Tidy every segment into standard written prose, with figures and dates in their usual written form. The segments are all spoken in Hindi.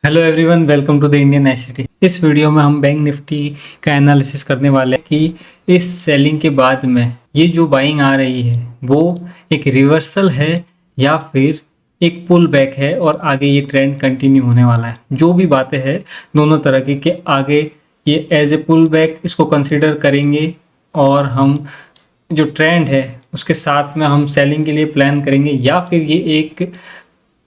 Hello everyone, welcome to the Indian ICT. इस वीडियो में हम बैंक निफ्टी का एनालिसिस करने वाले हैं कि इस सेलिंग के बाद में ये जो बाइंग आ रही है वो एक रिवर्सल है या फिर एक पुल बैक है और आगे ये ट्रेंड कंटिन्यू होने वाला है। जो भी बातें हैं दोनों तरह की कि आगे ये एज ए पुल बैक इसको कंसिडर करेंगे और हम जो ट्रेंड है उसके साथ में हम सेलिंग के लिए प्लान करेंगे, या फिर ये एक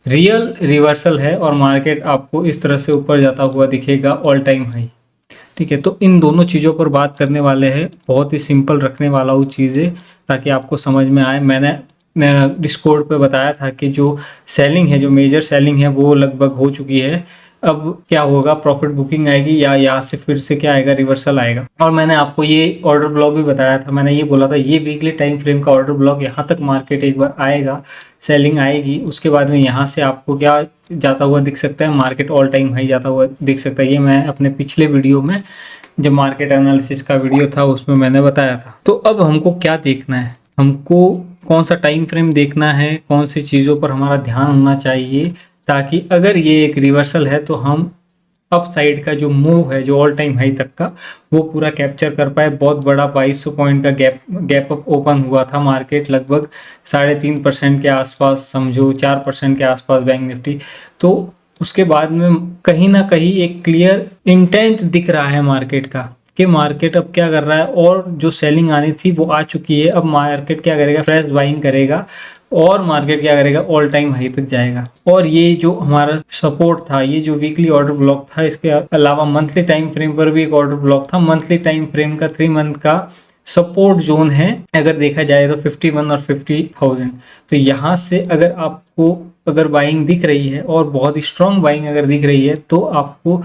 रियल रिवर्सल है और मार्केट आपको इस तरह से ऊपर जाता हुआ दिखेगा ऑल टाइम हाई। ठीक है, तो इन दोनों चीज़ों पर बात करने वाले हैं। बहुत ही सिंपल रखने वाला हूँ चीज़ें ताकि आपको समझ में आए। मैंने डिस्कॉर्ड पे बताया था कि जो सेलिंग है, जो मेजर सेलिंग है वो लगभग हो चुकी है। अब क्या होगा, प्रॉफिट बुकिंग आएगी या यहाँ से फिर से क्या आएगा, रिवर्सल आएगा। और मैंने आपको ये ऑर्डर ब्लॉक भी बताया था। मैंने ये बोला था ये वीकली टाइम फ्रेम का ऑर्डर ब्लॉक, यहाँ तक मार्केट एक बार आएगा, सेलिंग आएगी, उसके बाद में यहाँ से आपको क्या जाता हुआ दिख सकता है, मार्केट ऑल टाइम हाई जाता हुआ दिख सकता है। ये मैं अपने पिछले वीडियो में, जब मार्केट एनालिसिस का वीडियो था उसमें मैंने बताया था। तो अब हमको क्या देखना है, हमको कौन सा टाइम फ्रेम देखना है, कौन सी चीज़ों पर हमारा ध्यान होना चाहिए, ताकि अगर ये एक रिवर्सल है तो हम अप साइड का जो मूव है, जो ऑल टाइम हाई तक का, वो पूरा कैप्चर कर पाए। बहुत बड़ा 2200 पॉइंट का गैप अप ओपन हुआ था मार्केट, लगभग 3.5% के आसपास, समझो 4% के आसपास बैंक निफ्टी। तो उसके बाद में कहीं ना कहीं एक क्लियर इंटेंट दिख रहा है मार्केट का कि मार्केट अब क्या कर रहा है, और जो सेलिंग आनी थी वो आ चुकी है। अब मार्केट क्या करेगा, फ्रेश बाइंग करेगा और मार्केट क्या करेगा, ऑल टाइम हाई तक जाएगा। और ये जो हमारा सपोर्ट था, ये जो वीकली ऑर्डर ब्लॉक था, इसके अलावा मंथली टाइम फ्रेम पर भी एक ऑर्डर ब्लॉक था। मंथली टाइम फ्रेम का 3 मंथ का सपोर्ट जोन है अगर देखा जाए तो 51 और 50,000। तो यहाँ से अगर आपको अगर बाइंग दिख रही है और बहुत ही स्ट्रॉन्ग बाइंग अगर दिख रही है तो आपको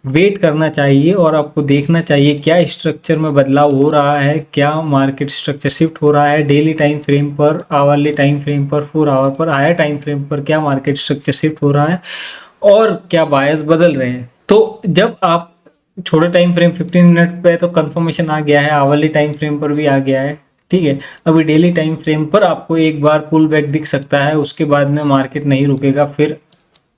वेट करना चाहिए और आपको देखना चाहिए क्या स्ट्रक्चर में बदलाव हो रहा है, क्या मार्केट स्ट्रक्चर शिफ्ट हो रहा है डेली टाइम फ्रेम पर, आवरली टाइम फ्रेम पर, 4 आवर पर, हायर टाइम फ्रेम पर क्या मार्केट स्ट्रक्चर शिफ्ट हो रहा है और क्या बायस बदल रहे हैं। तो जब आप छोटे टाइम फ्रेम 15 मिनट पे तो कंफर्मेशन आ गया है, आवरली टाइम फ्रेम पर भी आ गया है, ठीक है। अभी डेली टाइम फ्रेम पर आपको एक बार पुल बैक दिख सकता है, उसके बाद में मार्केट नहीं रुकेगा, फिर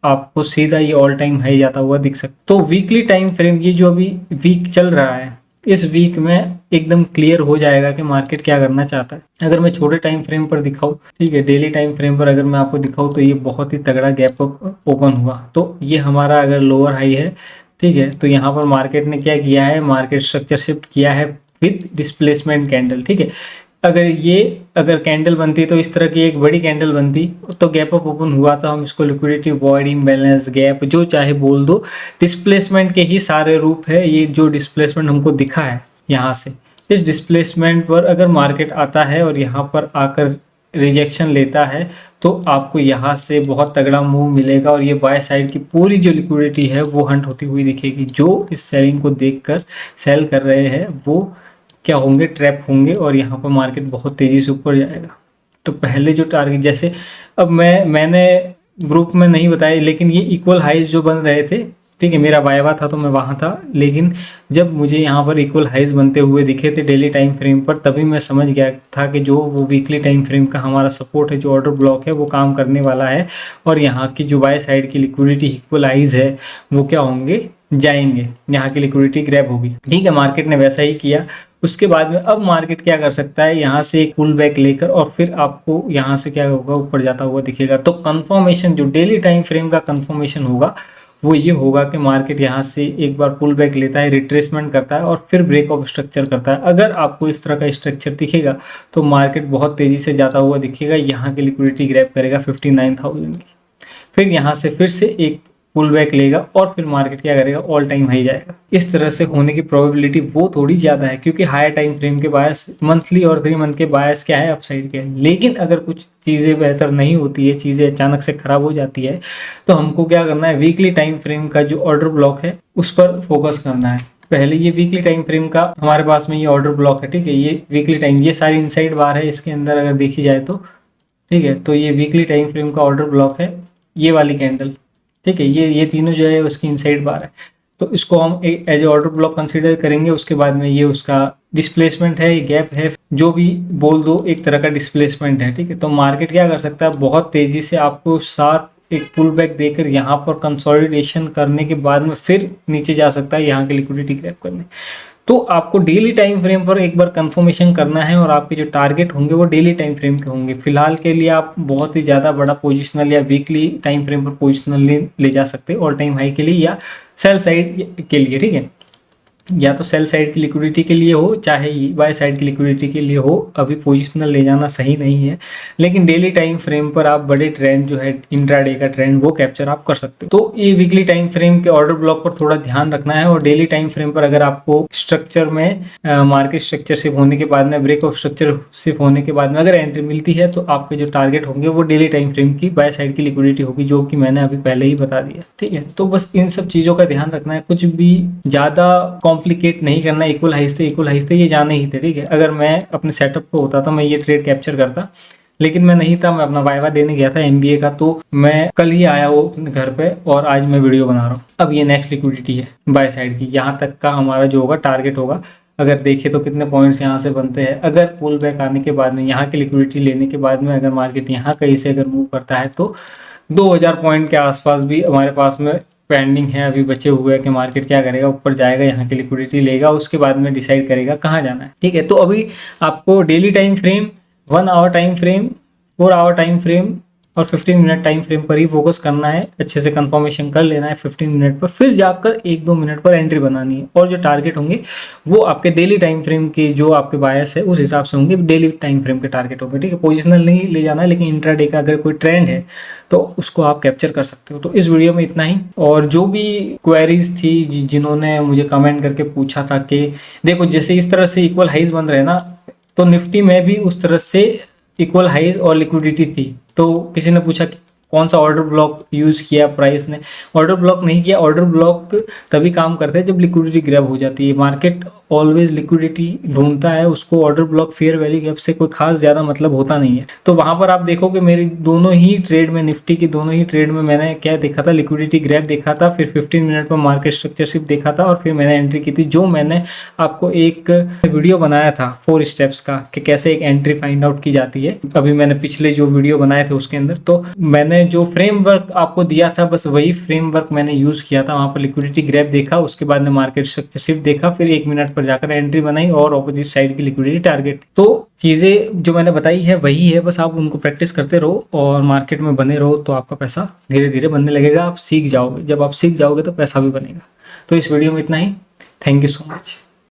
आपको सीधा ये ऑल टाइम हाई जाता हुआ दिख सकता। तो वीकली टाइम फ्रेम, ये जो अभी वीक चल रहा है, इस वीक में एकदम क्लियर हो जाएगा कि मार्केट क्या करना चाहता है। अगर मैं छोटे टाइम फ्रेम पर दिखाऊं, ठीक है, डेली टाइम फ्रेम पर अगर मैं आपको दिखाऊं तो ये बहुत ही तगड़ा गैप अप ओपन हुआ। तो ये हमारा अगर लोअर हाई है, ठीक है, तो यहाँ पर मार्केट ने क्या किया है, मार्केट स्ट्रक्चर शिफ्ट किया है विद डिस्प्लेसमेंट कैंडल, ठीक है। अगर कैंडल बनती तो इस तरह की एक बड़ी कैंडल बनती तो गैप अप ओपन हुआ था, हम इसको लिक्विडिटी वॉइड, इम्बैलेंस, गैप, जो चाहे बोल दो, डिस्प्लेसमेंट के ही सारे रूप है। ये जो डिस्प्लेसमेंट हमको दिखा है यहाँ से, इस डिस्प्लेसमेंट पर अगर मार्केट आता है और यहाँ पर आकर रिजेक्शन लेता है तो आपको यहाँ से बहुत तगड़ा मूव मिलेगा और ये बाय साइड की पूरी जो लिक्विडिटी है वो हंट होती हुई दिखेगी। जो इस सेलिंग को देखकर सेल कर रहे हैं वो क्या होंगे, ट्रैप होंगे और यहाँ पर मार्केट बहुत तेज़ी से ऊपर जाएगा। तो पहले जो टारगेट, जैसे अब मैंने ग्रुप में नहीं बताया, लेकिन ये इक्वल हाइज जो बन रहे थे, ठीक है, मेरा वायवा था तो मैं वहाँ था, लेकिन जब मुझे यहाँ पर इक्वल हाइज बनते हुए दिखे थे डेली टाइम फ्रेम पर, तभी मैं समझ गया था कि जो वो वीकली टाइम फ्रेम का हमारा सपोर्ट है, जो ऑर्डर ब्लॉक है, वो काम करने वाला है और यहाँ की जो बाय साइड की लिक्विडिटी इक्वल हाइज है वो क्या होंगे, जाएंगे, यहाँ की लिक्विडिटी ग्रैब होगी। ठीक है, मार्केट ने वैसा ही किया। उसके बाद में अब मार्केट क्या कर सकता है, यहाँ से एक पुल बैक लेकर और फिर आपको यहाँ से क्या होगा, ऊपर जाता हुआ दिखेगा। तो कंफर्मेशन जो डेली टाइम फ्रेम का कंफर्मेशन होगा वो ये होगा कि मार्केट यहाँ से एक बार पुल बैक लेता है, रिट्रेसमेंट करता है और फिर ब्रेक ऑफ स्ट्रक्चर करता है। अगर आपको इस तरह का स्ट्रक्चर दिखेगा तो मार्केट बहुत तेजी से जाता हुआ दिखेगा, यहाँ की लिक्विडिटी ग्रैब करेगा 59,000 की, फिर यहाँ से फिर से एक पुल बैक लेगा और फिर मार्केट क्या करेगा, ऑल टाइम हाई जाएगा। इस तरह से होने की प्रोबेबिलिटी वो थोड़ी ज़्यादा है, क्योंकि हायर टाइम फ्रेम के बायस, मंथली और 3 मंथ के बायस क्या है, अपसाइड के है। लेकिन अगर कुछ चीज़ें बेहतर नहीं होती है, चीज़ें अचानक से खराब हो जाती है, तो हमको क्या करना है, वीकली टाइम फ्रेम का जो ऑर्डर ब्लॉक है उस पर फोकस करना है। पहले ये वीकली टाइम फ्रेम का हमारे पास में ये ऑर्डर ब्लॉक है, ठीक है, ये वीकली टाइम, ये सारी इनसाइड बार है इसके अंदर अगर देखी जाए तो, ठीक है। तो ये वीकली टाइम फ्रेम का ऑर्डर ब्लॉक है, ये वाली कैंडल, ठीक है, ये तीनों जो है उसकी इनसाइड बार है, तो इसको हम as a order block consider करेंगे। उसके बाद में ये उसका डिस्प्लेसमेंट है, ये गैप है, जो भी बोल दो, एक तरह का डिस्प्लेसमेंट है, ठीक है। तो मार्केट क्या कर सकता है, बहुत तेजी से आपको शार्प एक पुल बैक देकर यहाँ पर कंसोलिडेशन करने के बाद में फिर नीचे जा सकता है यहाँ की लिक्विडिटी ग्रैब करने। तो आपको डेली टाइम फ्रेम पर एक बार कंफर्मेशन करना है और आपके जो टारगेट होंगे वो डेली टाइम फ्रेम के होंगे। फिलहाल के लिए आप बहुत ही ज़्यादा बड़ा पोजिशनल या वीकली टाइम फ्रेम पर पोजिशनल ले जा सकते हैं ऑल टाइम हाई के लिए या सेल साइड के लिए, ठीक है। या तो सेल साइड की लिक्विडिटी के लिए हो चाहे बाय साइड की लिक्विडिटी के लिए हो, अभी पोजिशनल ले जाना सही नहीं है। लेकिन डेली टाइम फ्रेम पर आप बड़े ट्रेंड जो है इंट्राडे का ट्रेंड वो कैप्चर आप कर सकते हो। तो ये वीकली टाइम फ्रेम के ऑर्डर ब्लॉक पर थोड़ा ध्यान रखना है। और डेली टाइम फ्रेम पर अगर आपको स्ट्रक्चर में मार्केट स्ट्रक्चर शिफ्ट होने के बाद में, ब्रेक ऑफ स्ट्रक्चर शिफ्ट होने के बाद में अगर एंट्री मिलती है तो आपके जो टारगेट होंगे वो डेली टाइम फ्रेम की बाय साइड की लिक्विडिटी होगी, जो कि मैंने अभी पहले ही बता दिया, ठीक है। तो बस इन सब चीज़ों का ध्यान रखना है, कुछ भी ज़्यादा कॉम्प्लिकेट नहीं करना। इक्वल हाइस थे ये जाने ही थे, ठीक है। अगर मैं अपने सेटअप पे होता तो मैं ये ट्रेड कैप्चर करता, लेकिन मैं नहीं था, मैं अपना वाइवा देने गया था MBA का, तो मैं कल ही आया वो अपने घर पे और आज मैं वीडियो बना रहा हूँ। अब ये नेक्स्ट लिक्विडिटी है बाय साइड की, यहाँ तक का हमारा जो होगा टारगेट होगा। अगर देखें तो कितने पॉइंट्स यहाँ से बनते हैं, अगर पुल बैक आने के बाद में यहाँ की लिक्विडिटी लेने के बाद में अगर मार्केट यहाँ कहीं से अगर मूव करता है तो 2000 पॉइंट के आसपास भी हमारे पास में पेंडिंग है, अभी बचे हुए हैं कि मार्केट क्या करेगा, ऊपर जाएगा, यहाँ की लिक्विडिटी लेगा, उसके बाद में डिसाइड करेगा कहाँ जाना है, ठीक है। तो अभी आपको daily time frame, 1 hour time frame, 4 hour time frame और 15 मिनट टाइम फ्रेम पर ही फोकस करना है। अच्छे से कंफर्मेशन कर लेना है 15 मिनट पर, फिर जाकर 1-2 मिनट पर एंट्री बनानी है। और जो टारगेट होंगे वो आपके डेली टाइम फ्रेम के जो आपके बायस है उस हिसाब से होंगे, डेली टाइम फ्रेम के टारगेट होंगे, ठीक है। पोजिशनल नहीं ले जाना है, लेकिन इंट्राडे का अगर कोई ट्रेंड है तो उसको आप कैप्चर कर सकते हो। तो इस वीडियो में इतना ही। और जो भी क्वेरीज थी जिन्होंने मुझे कमेंट करके पूछा था कि देखो जैसे इस तरह से इक्वल हाइज बन रहे हैं ना, तो निफ्टी में भी उस तरह से इक्वल हाइज और लिक्विडिटी थी। तो किसी ने पूछा कि कौन सा ऑर्डर ब्लॉक यूज़ किया प्राइस ने। ऑर्डर ब्लॉक नहीं किया, ऑर्डर ब्लॉक तभी काम करते हैं जब लिक्विडिटी ग्रैब हो जाती है। मार्केट ऑलवेज लिक्विडिटी ढूंढता है, उसको order block fair value gap से कोई खास ज़्यादा मतलब होता नहीं है। तो वहाँ पर आप देखो कि मेरी दोनों ही ट्रेड में, निफ्टी की दोनों ही ट्रेड में मैंने क्या देखा था, लिक्विडिटी ग्रैब देखा था, फिर 15 मिनट पर मार्केट स्ट्रक्चर शिफ्ट देखा था और फिर मैंने एंट्री की थी। जो मैंने आपको एक वीडियो बनाया था 4 स्टेप्स का कि कैसे एक एंट्री फाइंड आउट की जाती है, अभी मैंने पिछले जो वीडियो बनाए थे उसके अंदर, तो मैंने जो फ्रेमवर्क आपको दिया था बस वही फ्रेमवर्क मैंने यूज किया था। वहाँ पर लिक्विडिटी ग्रैब देखा, उसके बाद में मार्केट स्ट्रक्चर शिफ्ट देखा, फिर 1 मिनट पर जाकर एंट्री बनाई और ऑपोजिट साइड की लिक्विडिटी टारगेट। तो चीज़ें जो मैंने बताई है वही है, बस आप उनको प्रैक्टिस करते रहो और मार्केट में बने रहो तो आपका पैसा धीरे धीरे बनने लगेगा। आप सीख जाओगे, जब आप सीख जाओगे तो पैसा भी बनेगा। तो इस वीडियो में इतना ही। Thank you so much.